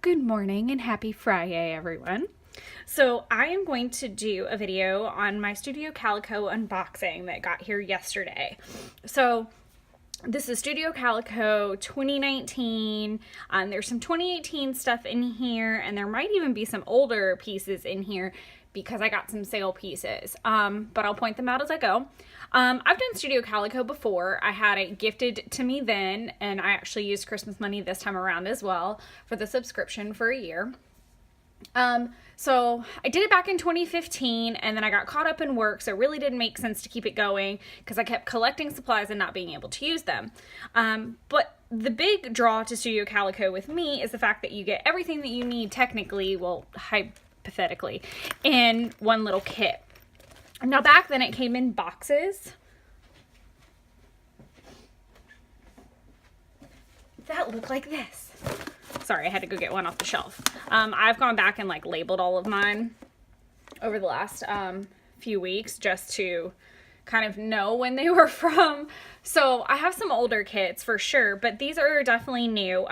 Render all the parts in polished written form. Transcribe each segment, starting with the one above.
Good morning and happy Friday, everyone. So I am going to do a video on my Studio Calico unboxing that got here yesterday. So this is Studio Calico 2019. There's some 2018 stuff in here, and there might even be some older pieces in here because I got some sale pieces, but I'll point them out as I go. I've done Studio Calico before. I had it gifted to me then, and I actually used Christmas money this time around as well for the subscription for a year. So I did it back in 2015, and then I got caught up in work, so it really didn't make sense to keep it going because I kept collecting supplies and not being able to use them. But the big draw to Studio Calico with me is the fact that you get everything that you need technically, well, hypothetically, in one little kit. Now back then it came in boxes that look like this. Sorry, I had to go get one off the shelf. I've gone back and labeled all of mine over the last few weeks just to kind of know when they were from. So I have some older kits for sure, but these are definitely new.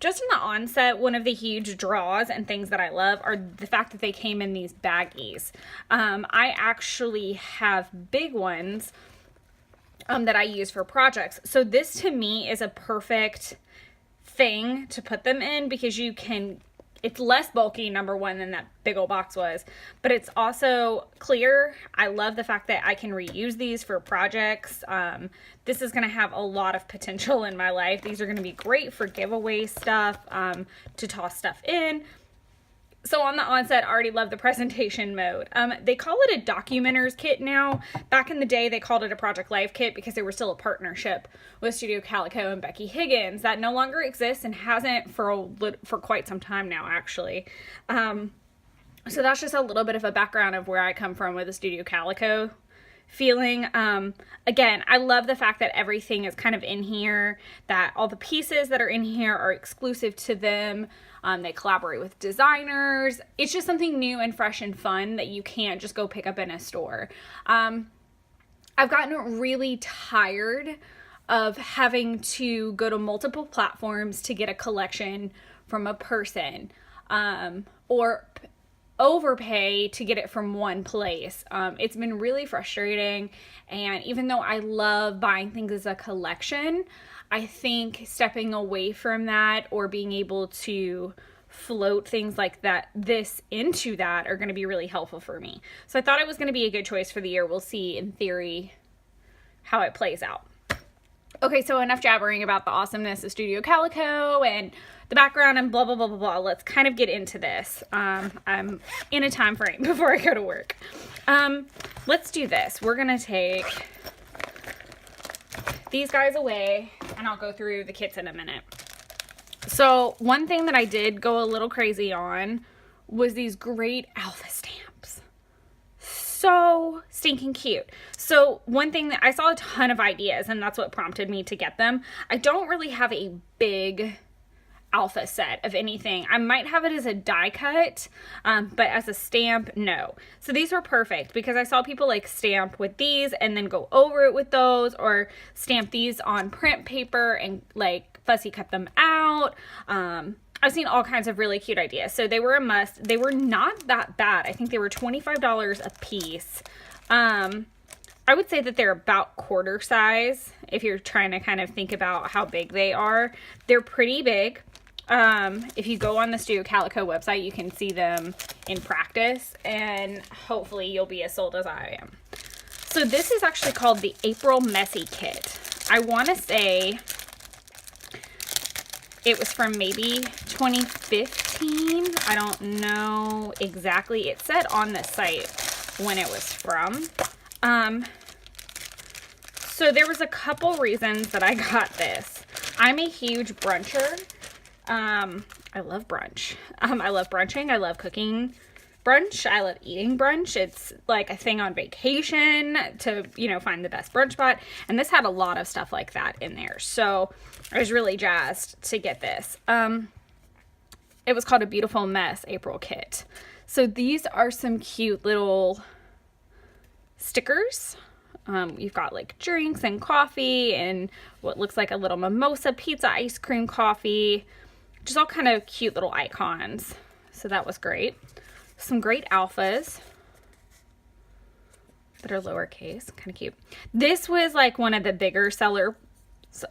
Just in the onset, one of the huge draws and things that I love are the fact that they came in these baggies. I actually have big ones that I use for projects. So this to me is a perfect thing to put them in because it's less bulky, number one, than that big old box was, but it's also clear. I love the fact that I can reuse these for projects. This is going to have a lot of potential in my life. These are going to be great for giveaway stuff, to toss stuff in. So on the onset, I already love the presentation mode. They call it a documenters kit now. Back in the day, they called it a Project Life kit because they were still a partnership with Studio Calico and Becky Higgins. That no longer exists and hasn't for quite some time now, actually. So that's just a little bit of a background of where I come from with the Studio Calico feeling. Again, I love the fact that everything is kind of in here, that all the pieces that are in here are exclusive to them. They collaborate with designers. It's just something new and fresh and fun that you can't just go pick up in a store. I've gotten really tired of having to go to multiple platforms to get a collection from a person, or overpay to get it from one place. It's been really frustrating, and even though I love buying things as a collection, I think stepping away from that or being able to float things like that, this into that, are going to be really helpful for me. So I thought it was going to be a good choice for the year. We'll see in theory how it plays out. Okay, so enough jabbering about the awesomeness of Studio Calico and the background and blah, blah, blah, blah, blah. Let's kind of get into this. I'm in a time frame before I go to work. Let's do this. We're going to take these guys away, and I'll go through the kits in a minute. So one thing that I did go a little crazy on was these great alpha stamps. So stinking cute. So one thing that I saw a ton of ideas, and that's what prompted me to get them. I don't really have a big alpha set of anything. I might have it as a die cut, but as a stamp, no. So these were perfect because I saw people stamp with these and then go over it with those, or stamp these on print paper and fussy cut them out. I've seen all kinds of really cute ideas. So they were a must. They were not that bad. I think they were $25 a piece. I would say that they're about quarter size if you're trying to kind of think about how big they are. They're pretty big. If you go on the Studio Calico website, you can see them in practice, and hopefully you'll be as sold as I am. So this is actually called the April Messy Kit. I want to say it was from maybe 2015. I don't know exactly. It said on the site when it was from. So there was a couple reasons that I got this. I'm a huge bruncher. I love brunch. I love brunching. I love cooking brunch. I love eating brunch. It's like a thing on vacation to, find the best brunch spot. And this had a lot of stuff like that in there. So I was really jazzed to get this. It was called a Beautiful Mess April Kit. So these are some cute little stickers. You've got drinks and coffee and what looks like a little mimosa, pizza, ice cream, coffee. just all kind of cute little icons. So that was great. Some great alphas that are lowercase, kind of cute. This was like one of the bigger sellers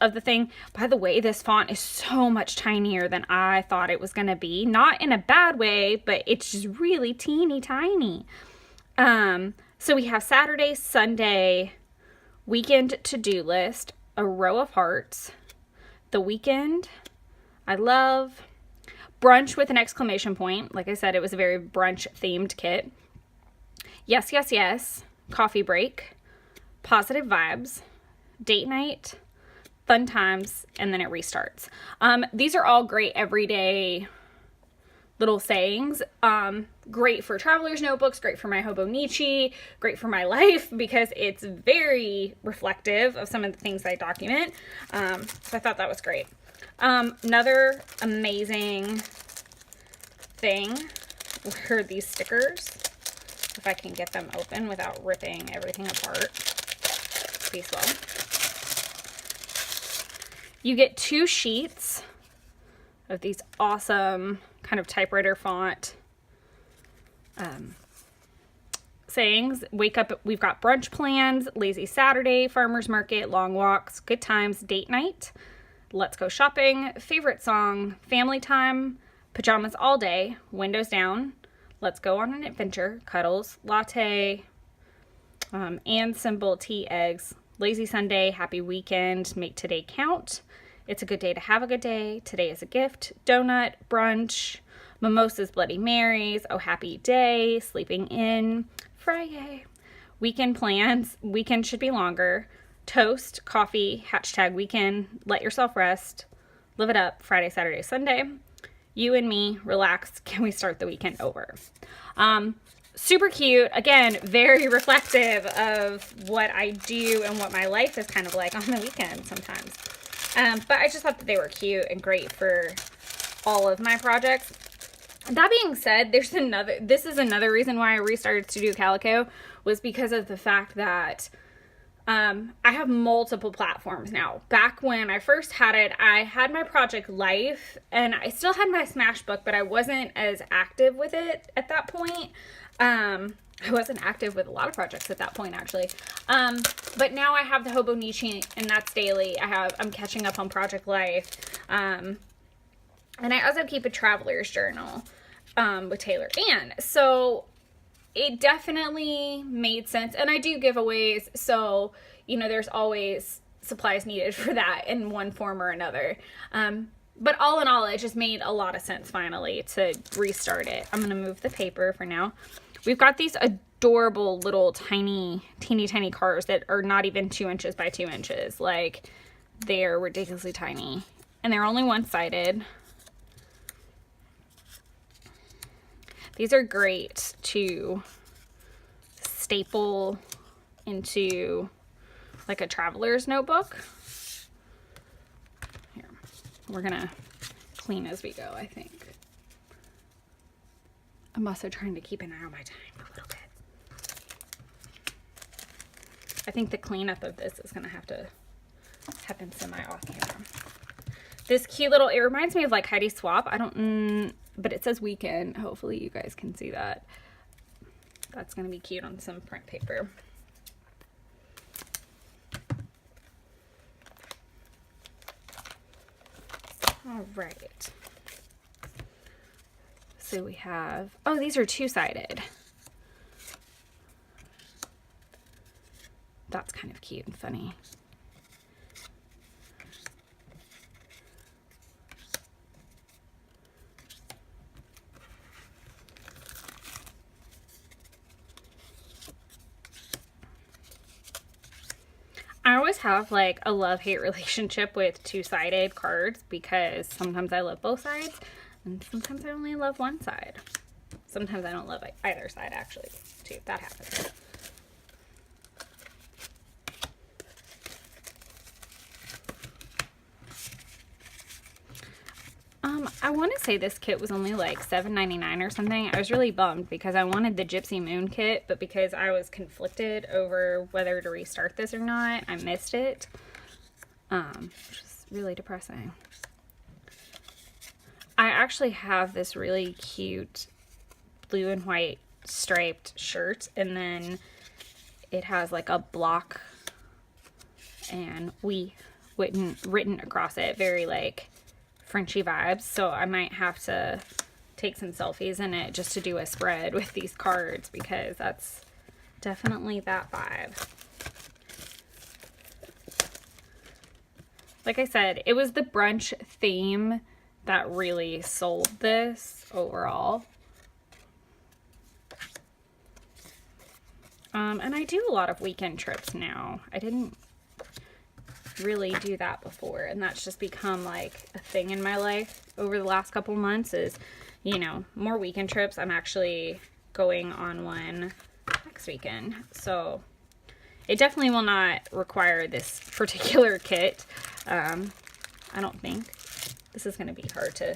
of the thing. By the way, this font is so much tinier than I thought it was going to be. Not in a bad way, but it's just really teeny tiny. So we have Saturday, Sunday, weekend to-do list, a row of hearts, the weekend, I love, brunch with an exclamation point. Like I said, it was a very brunch themed kit. Yes, yes, yes, coffee break, positive vibes, date night, fun times, and then it restarts. These are all great everyday little sayings. Great for traveler's notebooks, great for my Hobonichi, great for my life, because it's very reflective of some of the things I document. So I thought that was great. Another amazing thing were these stickers. If I can get them open without ripping everything apart. Please, well. You get 2 sheets of these awesome kind of typewriter font sayings. Wake up, we've got brunch plans, lazy Saturday, farmer's market, long walks, good times, date night, let's go shopping, favorite song, family time, pajamas all day, windows down, let's go on an adventure, cuddles, latte, and symbol, tea, eggs, lazy Sunday, happy weekend, make today count, it's a good day to have a good day, today is a gift, donut, brunch, mimosas, Bloody Marys, oh happy day, sleeping in, Friday, weekend plans, weekend should be longer, toast, coffee, hashtag weekend, let yourself rest, live it up, Friday, Saturday, Sunday, you and me, relax, can we start the weekend over? Super cute, again, very reflective of what I do and what my life is kind of like on the weekend sometimes. But I just thought that they were cute and great for all of my projects. That being said, this is another reason why I restarted to do Calico, was because of the fact that I have multiple platforms now. Back when I first had it, I had my Project Life, and I still had my Smashbook, but I wasn't as active with it at that point. I wasn't active with a lot of projects at that point, actually. But now I have the Hobonichi, and that's daily. I'm catching up on Project Life. And I also keep a traveler's journal with Taylor Ann. So it definitely made sense. And I do giveaways, so, you know, there's always supplies needed for that in one form or another. But all in all, it just made a lot of sense finally to restart it. I'm going to move the paper for now. We've got these adorable little teeny tiny cards that are not even 2 inches by 2 inches. Like, they're ridiculously tiny. And they're only one-sided. These are great to staple into like a traveler's notebook. Here, we're gonna clean as we go, I think. I'm also trying to keep an eye on my time a little bit. I think the cleanup of this is gonna have to happen semi-off camera. This cute little, it reminds me of like Heidi Swap. But it says weekend. Hopefully you guys can see that. That's going to be cute on some print paper. All right. So we have, oh, these are 2-sided. That's kind of cute and funny. I always have like a love-hate relationship with 2-sided cards, because sometimes I love both sides and sometimes I only love one side. Sometimes I don't love either side, actually, too. That happens. I want to say this kit was only like $7.99 or something. I was really bummed because I wanted the Gypsy Moon kit, but because I was conflicted over whether to restart this or not, I missed it. Which is really depressing. I actually have this really cute blue and white striped shirt, and then it has like a block and "we" written across it, very like Frenchy vibes. So I might have to take some selfies in it just to do a spread with these cards, because that's definitely that vibe. Like I said, it was the brunch theme that really sold this overall. And I do a lot of weekend trips now. I didn't really do that before, and that's just become like a thing in my life over the last couple months, is, you know, more weekend trips. I'm actually going on one next weekend, so it definitely will not require this particular kit. I don't think. This is going to be hard to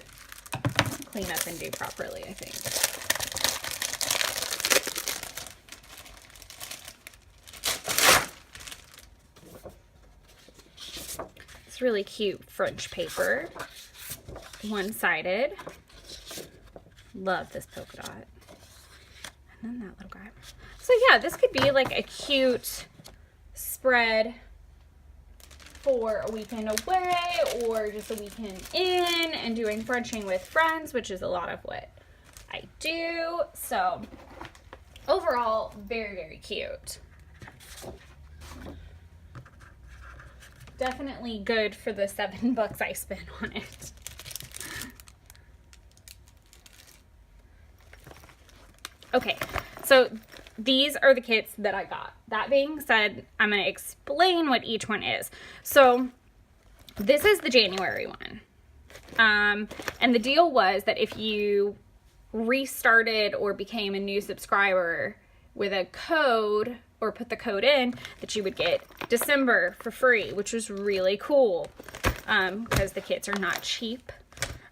clean up and do properly, I think. It's really cute French paper. One-sided. Love this polka dot. And then that little guy. So yeah, this could be like a cute spread for a weekend away, or just a weekend in and doing brunching with friends, which is a lot of what I do. So overall, very, very cute. Definitely good for the $7 I spent on it. Okay, so these are the kits that I got. That being said, I'm going to explain what each one is. So this is the January one. And the deal was that if you restarted or became a new subscriber with a code, or put the code in, that you would get December for free, which was really cool, because the kits are not cheap.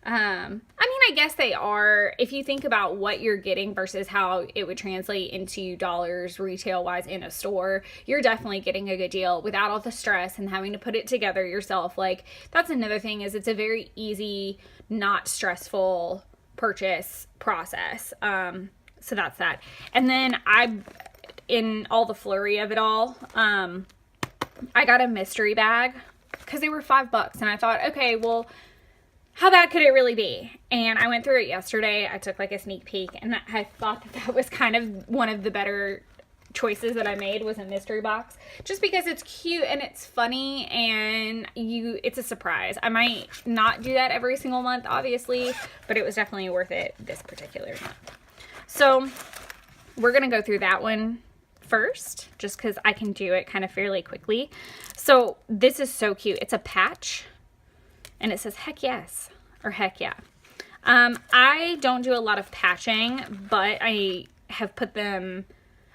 I mean, I guess they are, if you think about what you're getting versus how it would translate into dollars retail wise in a store. You're definitely getting a good deal without all the stress and having to put it together yourself. Like, that's another thing, is it's a very easy, not stressful purchase process. So that's that. And then in all the flurry of it all, I got a mystery bag because they were $5, and I thought, okay, well, how bad could it really be? And I went through it yesterday. I took like a sneak peek, and I thought that was kind of one of the better choices that I made, was a mystery box, just because it's cute and it's funny, and it's a surprise. I might not do that every single month, obviously, but it was definitely worth it this particular month. So we're gonna go through that one first, just because I can do it kind of fairly quickly. So this is so cute. It's a patch, and it says heck yes, or heck yeah. I don't do a lot of patching, but I have put them,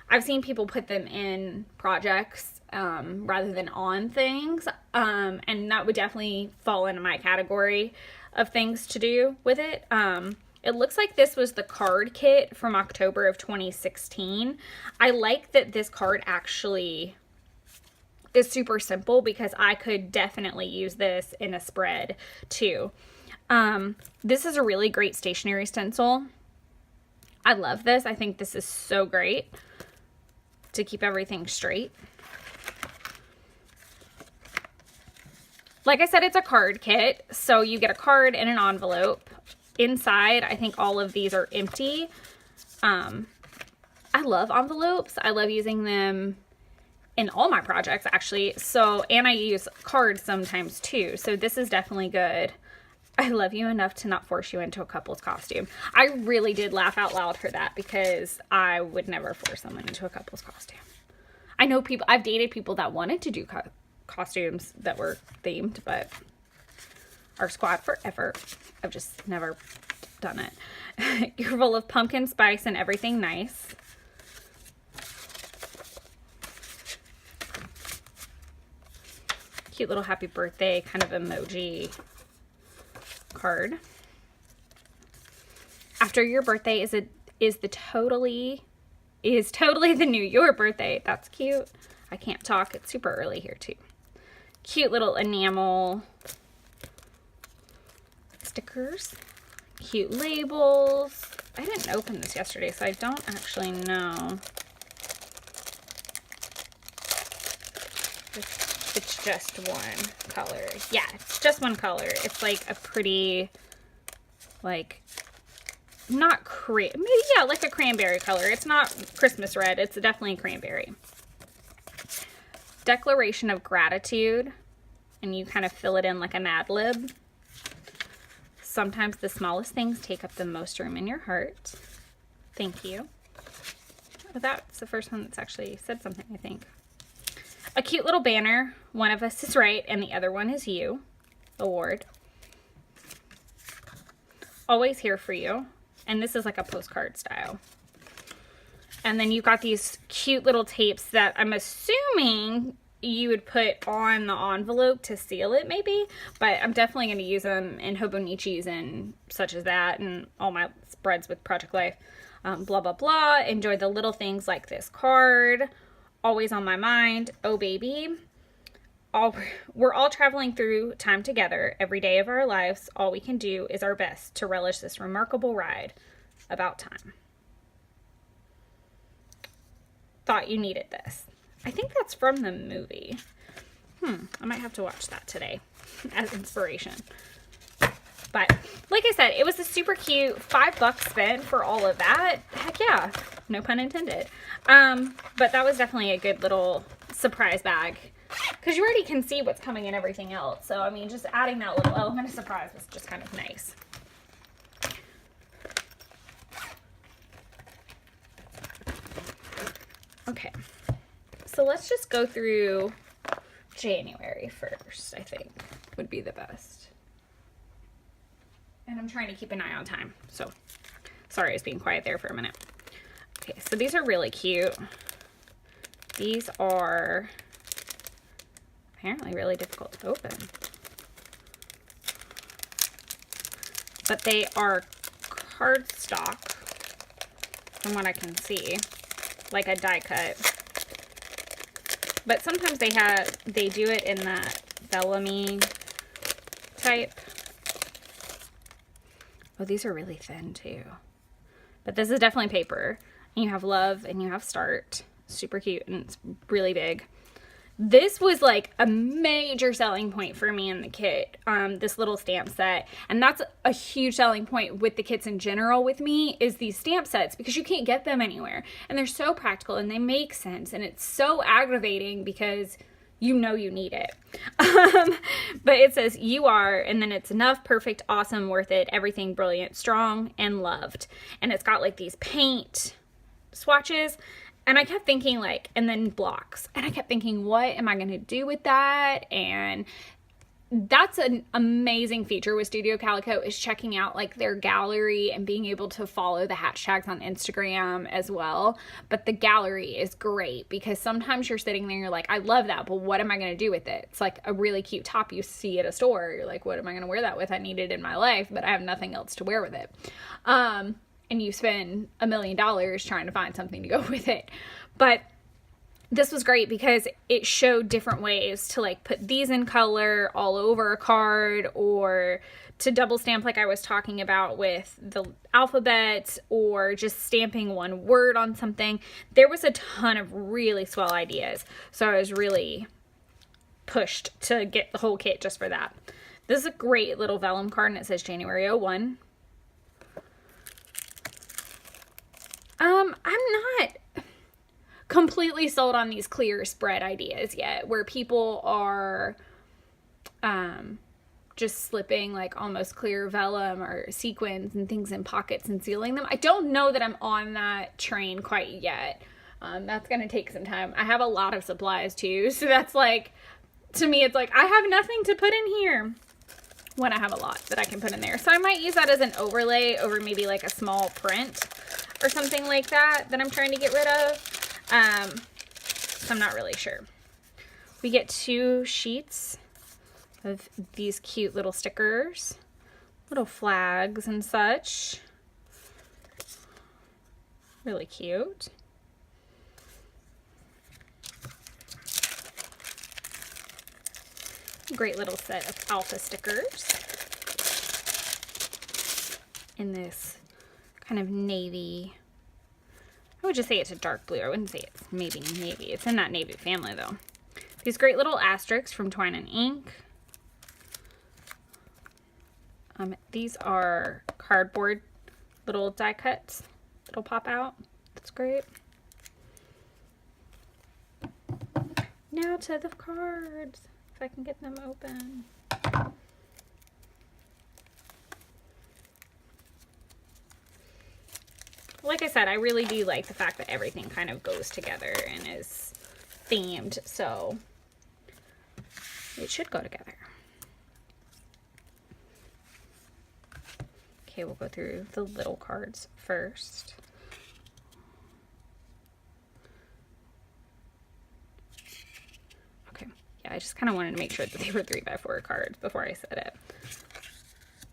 I've seen people put them in projects rather than on things, and that would definitely fall into my category of things to do with it. It looks like this was the card kit from October of 2016. I like that this card actually is super simple, because I could definitely use this in a spread too. This is a really great stationery stencil. I love this. I think this is so great to keep everything straight. Like I said, it's a card kit, so you get a card in an envelope. Inside, I think all of these are empty. I love envelopes. I love using them in all my projects, actually. So, and I use cards sometimes too. So this is definitely good. I love you enough to not force you into a couple's costume. I really did laugh out loud for that, because I would never force someone into a couple's costume. I know people, I've dated people that wanted to do costumes that were themed, but our squad forever, I've just never done it. You're full of pumpkin spice and everything nice. Cute little happy birthday kind of emoji card. After your birthday is totally the new your birthday. That's cute. I can't talk. It's super early here too. Cute little enamel stickers. cute labels. I didn't open this yesterday, so I don't actually know if it's just one color. Yeah, it's just one color. It's like a pretty, like, not maybe, yeah, like a cranberry color. It's not Christmas red. It's definitely cranberry. Declaration of Gratitude. And you kind of fill it in like a Mad Lib. Sometimes the smallest things take up the most room in your heart. Thank you. Oh, that's the first one that's actually said something, I think. A cute little banner. One of us is right and the other one is you. Award. Always here for you. And this is like a postcard style. And then you've got these cute little tapes that I'm assuming you would put on the envelope to seal it maybe, but I'm definitely going to use them in Hobonichis and such as that, and all my spreads with Project Life. Blah, blah, blah. Enjoy the little things like this card. Always on my mind. Oh, baby. We're all traveling through time together every day of our lives. All we can do is our best to relish this remarkable ride. About time. Thought you needed this. I think that's from the movie. I might have to watch that today as inspiration. But like I said, it was a super cute $5 spent for all of that. Heck yeah, no pun intended. But that was definitely a good little surprise bag because you already can see what's coming in everything else. So I mean, just adding that little element of surprise was just kind of nice. Okay. So let's just go through January first, I think would be the best. And I'm trying to keep an eye on time. So sorry, I was being quiet there for a minute. Okay, so these are really cute. These are apparently really difficult to open. But they are cardstock from what I can see, like a die cut. But sometimes they do it in that vellum-y type. Oh, these are really thin too. But this is definitely paper. And you have love and you have start. Super cute and it's really big. This was like a major selling point for me in the kit, this little stamp set. And that's a huge selling point with the kits in general with me is these stamp sets because you can't get them anywhere. And they're so practical and they make sense. And it's so aggravating because you know you need it. But it says you are, and then it's enough, perfect, awesome, worth it, everything brilliant, strong, and loved. And it's got like these paint swatches. And I kept thinking like, and then blocks. And I kept thinking, what am I going to do with that? And that's an amazing feature with Studio Calico is checking out like their gallery and being able to follow the hashtags on Instagram as well. But the gallery is great because sometimes you're sitting there and you're like, I love that, but what am I going to do with it? It's like a really cute top you see at a store. You're like, what am I going to wear that with? I need it in my life, but I have nothing else to wear with it. And you spend $1 million trying to find something to go with it. But this was great because it showed different ways to like put these in color all over a card or to double stamp like I was talking about with the alphabet or just stamping one word on something. There was a ton of really swell ideas. So I was really pushed to get the whole kit just for that. This is a great little vellum card and it says January 01. I'm not completely sold on these clear spread ideas yet, where people are just slipping like almost clear vellum or sequins and things in pockets and sealing them. I don't know that I'm on that train quite yet. That's going to take some time. I have a lot of supplies too, so that's like, to me, it's like, I have nothing to put in here when I have a lot that I can put in there. So I might use that as an overlay over maybe like a small print or something like that I'm trying to get rid of. So I'm not really sure. We get 2 sheets of these cute little stickers, little flags and such. Really cute. Great little set of alpha stickers. in this kind of navy. I would just say it's a dark blue. I wouldn't say it's maybe navy. It's in that navy family though. These great little asterisks from Twine and Ink. These are cardboard little die cuts that'll pop out. That's great. Now to the cards, if I can get them open. Like I said, I really do like the fact that everything kind of goes together and is themed, so it should go together. Okay, we'll go through the little cards first. Okay, yeah, I just kind of wanted to make sure that they were 3x4 cards before I said it.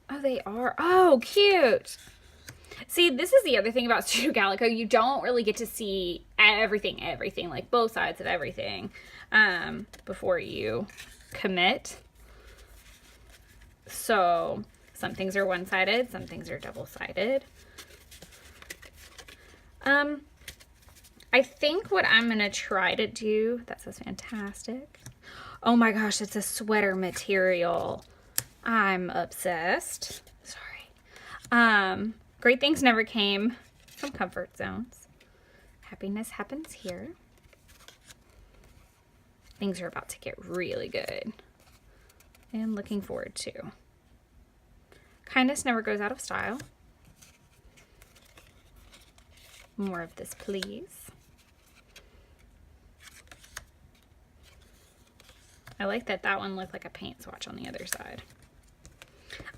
Oh, they are. Oh, cute. See, this is the other thing about Studio Calico. You don't really get to see everything, like both sides of everything, before you commit. So some things are one-sided, some things are double-sided. I think what I'm going to try to do, that says fantastic. Oh my gosh, it's a sweater material. I'm obsessed. Sorry. Great things never came from comfort zones. Happiness happens here. Things are about to get really good. And looking forward to. Kindness never goes out of style. More of this, please. I like that that one looked like a paint swatch on the other side.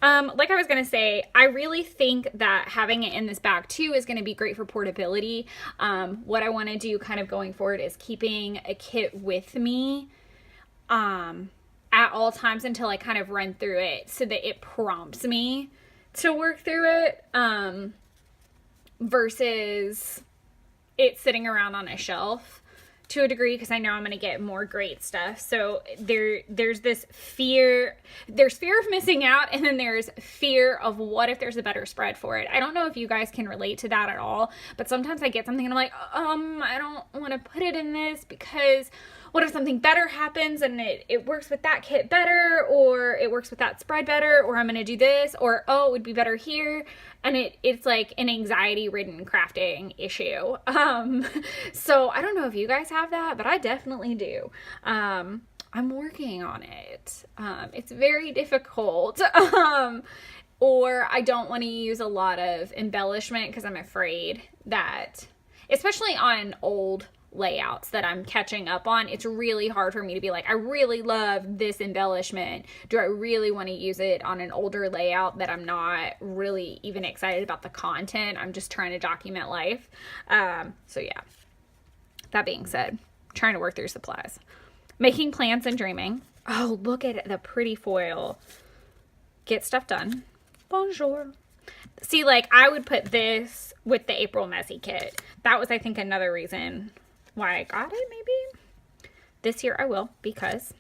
Like I was going to say, I really think that having it in this bag too is going to be great for portability. What I want to do kind of going forward is keeping a kit with me at all times until I kind of run through it so that it prompts me to work through it versus it sitting around on a shelf to a degree, because I know I'm going to get more great stuff. So there's this fear, there's fear of missing out, and then there's fear of what if there's a better spread for it. I don't know if you guys can relate to that at all, but sometimes I get something and I'm like, I don't want to put it in this because what if something better happens and it works with that kit better, or it works with that spread better, or I'm going to do this, or oh, it would be better here. And it's like an anxiety-ridden crafting issue. So I don't know if you guys have that, but I definitely do. I'm working on it. It's very difficult. Or I don't want to use a lot of embellishment because I'm afraid that, especially on old layouts that I'm catching up on, it's really hard for me to be like, I really love this embellishment. Do I really want to use it on an older layout that I'm not really even excited about the content? I'm just trying to document life. So yeah, that being said, trying to work through supplies. Making plans and dreaming. Oh, look at the pretty foil. Get stuff done. Bonjour. See, like, I would put this with the April Messy kit. That was, I think, another reason why I got it, maybe. This year I will, because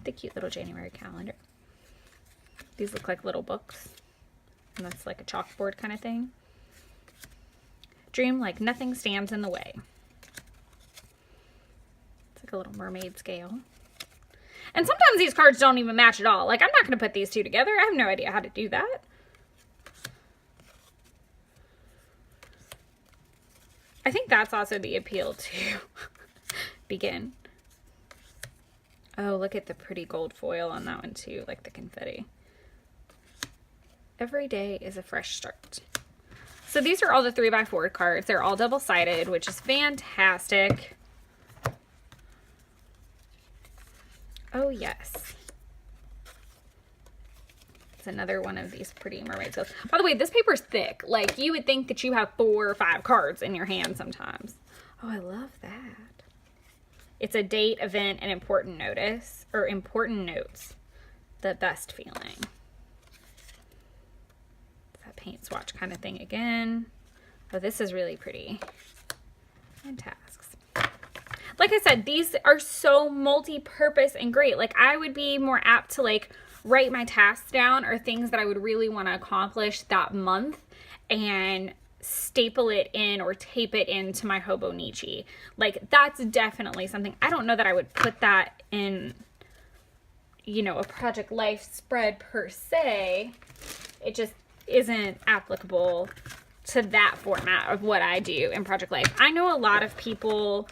the cute little January calendar. These look like little books. And that's like a chalkboard kind of thing. Dream like nothing stands in the way. It's like a little mermaid scale. And sometimes these cards don't even match at all. Like, I'm not going to put these two together. I have no idea how to do that. I think that's also the appeal to begin. Oh, look at the pretty gold foil on that one too, like the confetti. Every day is a fresh start. So these are all the 3x4 cards. They're all double-sided, which is fantastic. Oh, yes. Another one of these pretty mermaids. By the way, this paper is thick. Like, you would think that you have 4 or 5 cards in your hand sometimes. Oh, I love that. It's a date, event, and important notice, or important notes. The best feeling. That paint swatch kind of thing again. Oh, this is really pretty. And tasks. Like I said, these are so multi-purpose and great. Like, I would be more apt to, like, write my tasks down or things that I would really want to accomplish that month and staple it in or tape it into my Hobonichi. Like, that's definitely something. I don't know that I would put that in, you know, a Project Life spread per se. It just isn't applicable to that format of what I do in Project Life. I know a lot of people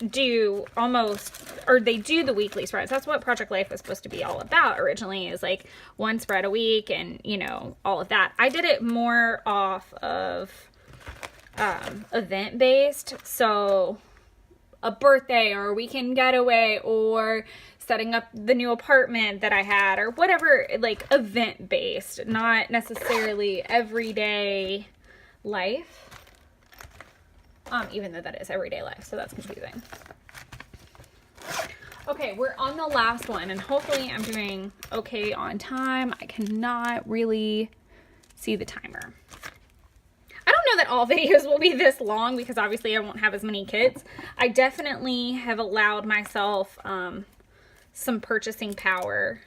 do almost, or they do the weekly spreads. That's what Project Life was supposed to be all about originally, is like one spread a week and, you know, all of that. I did it more off of event based. So a birthday or a weekend getaway or setting up the new apartment that I had or whatever, like event based, not necessarily everyday life. Even though that is everyday life, so that's confusing. Okay, we're on the last one, and hopefully I'm doing okay on time. I cannot really see the timer. I don't know that all videos will be this long because obviously I won't have as many kids. I definitely have allowed myself some purchasing power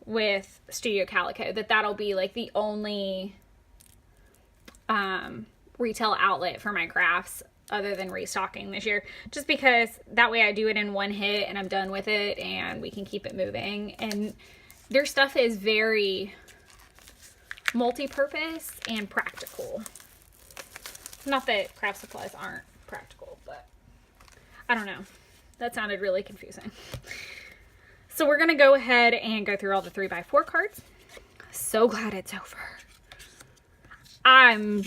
with Studio Calico. That'll be like the only retail outlet for my crafts other than restocking this year, just because that way I do it in one hit and I'm done with it and we can keep it moving. And their stuff is very multi-purpose and practical. Not that craft supplies aren't practical, but I don't know. That sounded really confusing. So we're gonna go ahead and go through all the 3x4 cards. So glad it's over. I'm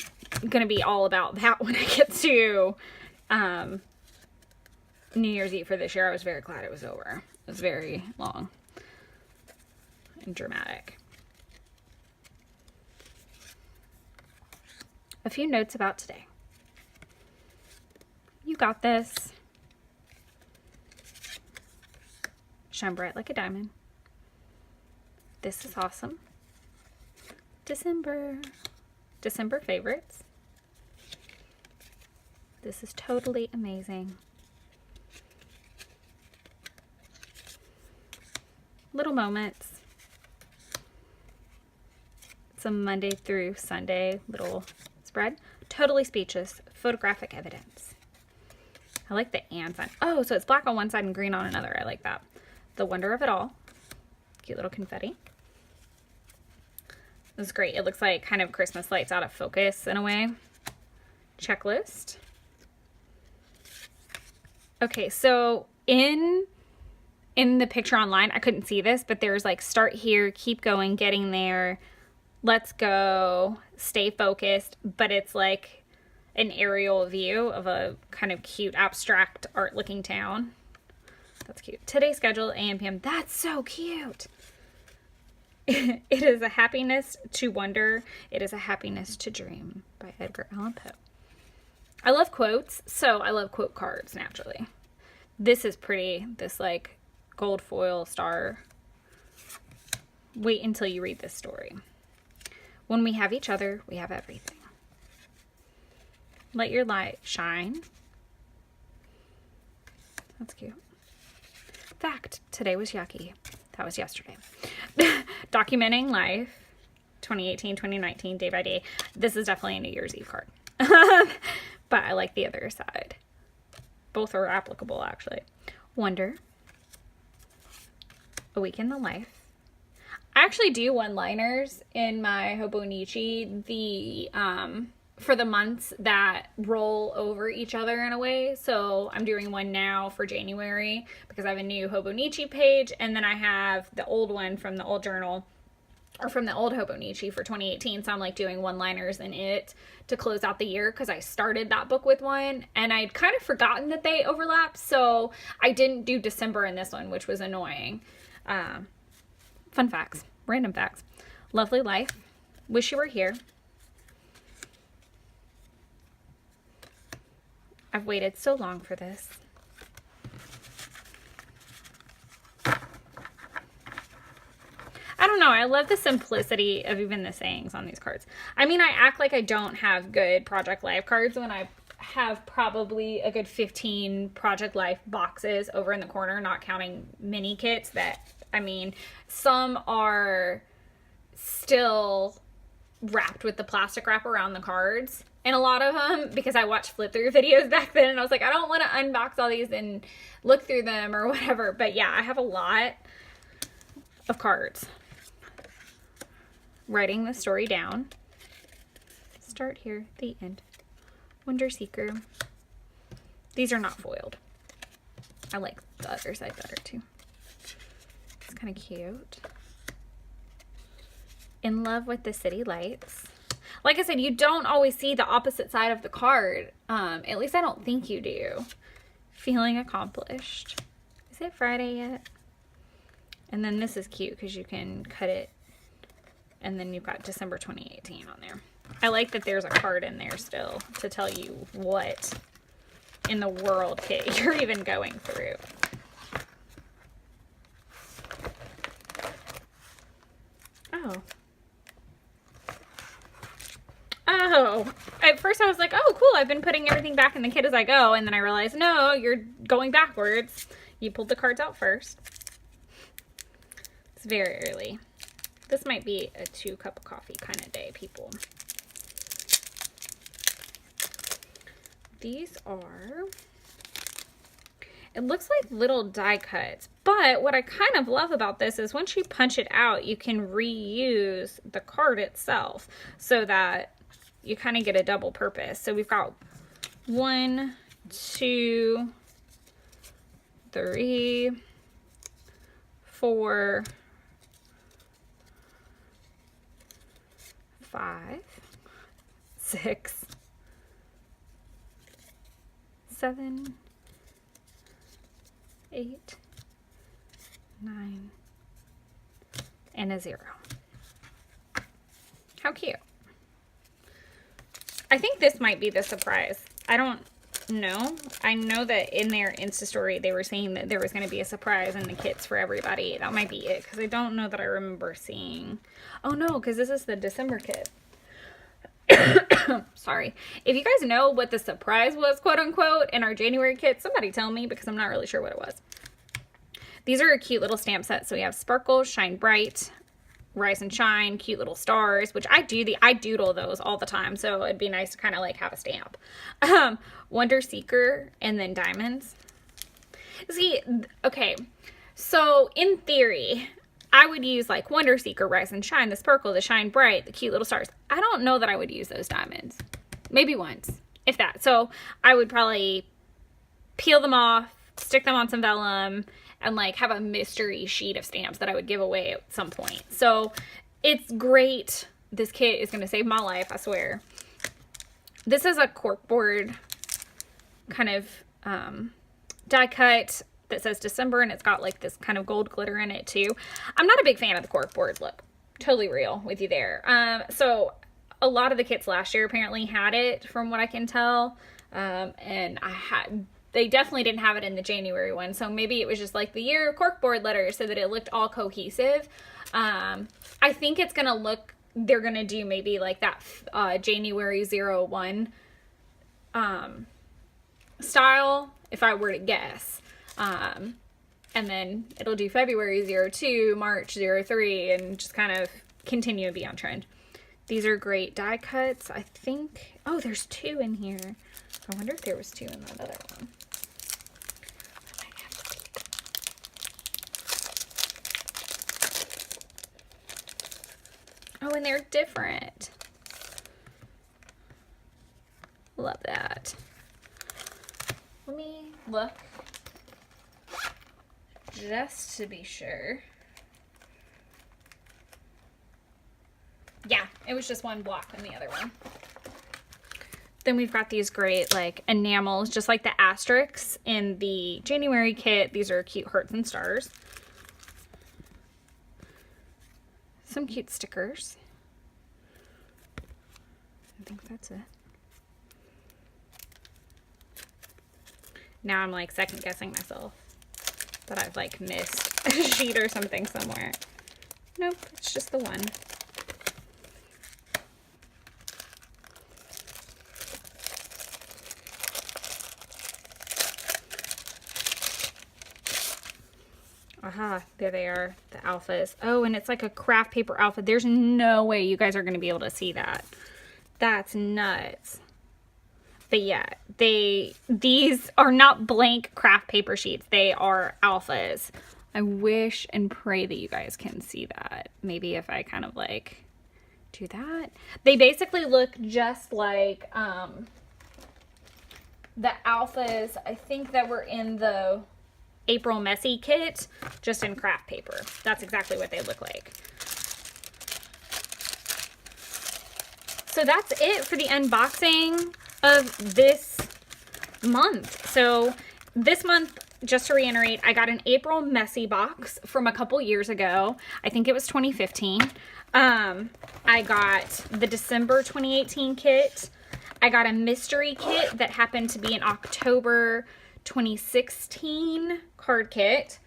gonna be all about that when I get to New Year's Eve for this year. I was very glad it was over. It was very long and dramatic. A few notes about today. You got this. Shine bright like a diamond. This is awesome. December favorites. This is totally amazing. Little moments. Some Monday through Sunday little spread. Totally speechless. Photographic evidence. I like the and sign. Oh, so it's black on one side and green on another. I like that. The wonder of it all. Cute little confetti. This is great. It looks like kind of Christmas lights out of focus in a way. Checklist. Okay, so in the picture online, I couldn't see this, but there's like start here, keep going, getting there, let's go, stay focused, but it's like an aerial view of a kind of cute abstract art looking town. That's cute. Today's schedule, AM, PM. That's so cute. It is a happiness to wonder. It is a happiness to dream by Edgar Allan Poe. I love quotes, so I love quote cards naturally. This is pretty. This like gold foil star. Wait until you read this story. When we have each other, we have everything. Let your light shine. That's cute. Fact, today was yucky. That was yesterday. Documenting life, 2018, 2019, day by day. This is definitely a New Year's Eve card. But I like the other side. Both are applicable, actually. Wonder. A week in the life. I actually do one-liners in my Hobonichi, for the months that roll over each other in a way. So I'm doing one now for January because I have a new Hobonichi page, and then I have the old one from the old journal, or from the old Hobonichi for 2018. So I'm like doing one-liners in it to close out the year because I started that book with one and I'd kind of forgotten that they overlap. So I didn't do December in this one, which was annoying. Fun facts, random facts. Lovely life. Wish you were here. I've waited so long for this. I don't know. I love the simplicity of even the sayings on these cards. I mean, I act like I don't have good Project Life cards when I have probably a good 15 Project Life boxes over in the corner, not counting mini kits that, I mean, some are still wrapped with the plastic wrap around the cards. And a lot of them, because I watched flip through videos back then, and I was like, I don't want to unbox all these and look through them or whatever. But yeah, I have a lot of cards. Writing the story down. Start here, the end. Wonder Seeker. These are not foiled. I like the other side better too. It's kind of cute. In Love with the City Lights. Like I said, you don't always see the opposite side of the card. At least I don't think you do. Feeling Accomplished. Is it Friday yet? And then this is cute because you can cut it. And then you've got December 2018 on there. I like that there's a card in there still to tell you what in the world kit you're even going through. Oh. Oh. At first I was like, oh, cool. I've been putting everything back in the kit as I go. And then I realized, no, you're going backwards. You pulled the cards out first. It's very early. This might be a 2-cup of coffee kind of day, people. These are, it looks like little die cuts, but what I kind of love about this is once you punch it out, you can reuse the card itself so that you kind of get a double purpose. So we've got 1, 2, 3, 4, 5, 6, 7, 8, 9, and a 0. How cute. I think this might be the surprise. I don't know. I know that in their Insta story they were saying that there was going to be a surprise in the kits for everybody. That might be it, because I don't know that I remember seeing. Oh no, because this is the December kit. Sorry. If you guys know what the surprise was, quote unquote, in our January kit, somebody tell me, because I'm not really sure what it was. These are a cute little stamp set. So we have Sparkle, Shine Bright, Rise and Shine, cute little stars, which I doodle those all the time. So it'd be nice to kind of like have a stamp. Wonder Seeker, and then diamonds. See, okay. So in theory, I would use like Wonder Seeker, Rise and Shine, the Sparkle, the Shine Bright, the cute little stars. I don't know that I would use those diamonds. Maybe once, if that. So I would probably peel them off, stick them on some vellum, and like have a mystery sheet of stamps that I would give away at some point. So it's great. This kit is going to save my life, I swear. This is a corkboard kind of die cut that says December, and it's got like this kind of gold glitter in it too. I'm not a big fan of the corkboard look. Totally real with you there. So a lot of the kits last year apparently had it, from what I can tell. And they definitely didn't have it in the January one. So maybe it was just like the year corkboard letters so that it looked all cohesive. I think it's going to look, they're going to do maybe like that January 01 style, if I were to guess. And then it'll do February 02, March 03, and just kind of continue to be on trend. These are great die cuts. I think, oh, there's 2 in here. I wonder if there was 2 in that other one. Oh, and they're different. Love that. Let me look just to be sure. Yeah, it was just one block in the other one. Then we've got these great like enamels, just like the asterisks in the January kit. These are cute hearts and stars. Some cute stickers. I think that's it. Now I'm like second guessing myself that I've like missed a sheet or something somewhere. Nope, it's just the one. there they are, the alphas. Oh, and it's like a craft paper alpha. There's no way you guys are going to be able to see that. That's nuts. But yeah, these are not blank craft paper sheets. They are alphas. I wish and pray that you guys can see that. Maybe if I kind of like do that. They basically look just like the alphas, I think, that were in the April Messy kit, just in craft paper. That's exactly what they look like. So that's it for the unboxing of this month. So this month, just to reiterate, I got an April Messy box from a couple years ago. I think it was 2015. I got the December 2018 kit. I got a mystery kit that happened to be an October 2016 card kit.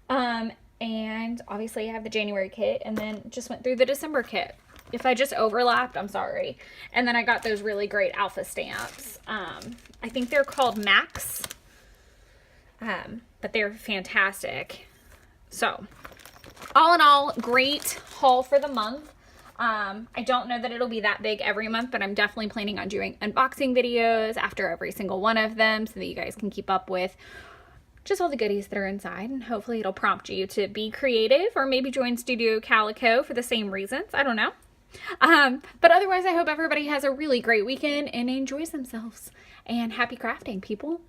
And obviously I have the January kit, and then just went through the December kit. If I just overlapped, I'm sorry. And then I got those really great alpha stamps. I think they're called Max. But they're fantastic. So, all in all, great haul for the month. I don't know that it'll be that big every month, but I'm definitely planning on doing unboxing videos after every single one of them so that you guys can keep up with just all the goodies that are inside, and hopefully it'll prompt you to be creative or maybe join Studio Calico for the same reasons. I don't know. But otherwise, I hope everybody has a really great weekend and enjoys themselves. And happy crafting, people.